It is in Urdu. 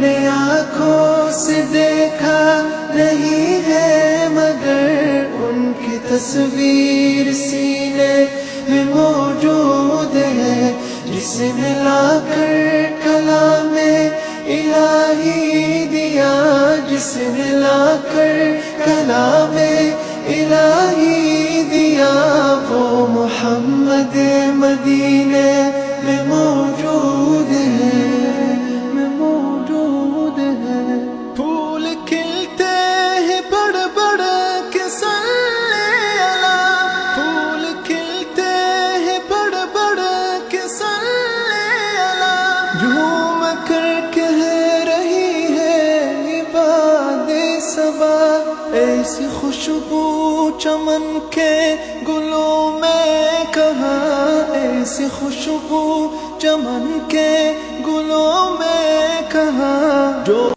نے آنکھوں سے دیکھا نہیں ہے مگر ان کی تصویر سینے میں موجود ہے، جس نے لا کر کلام الہی دیا، جس نے لا کر کلام الہی دیا، وہ محمد مدینے میں موجود ہے، میں موجود ہے۔ پھول کھلتے ہیں بڑھ بڑھ کے صلی اللہ، پھول کھلتے ہیں بڑھ بڑھ کے صلی اللہ، جھوم کر کہہ رہی ہے عباد صبا، ایسی خوشبو چمن کے گلوں میں کہاں، ایسی خوشبو چمن کے گلوں میں کہاں، جو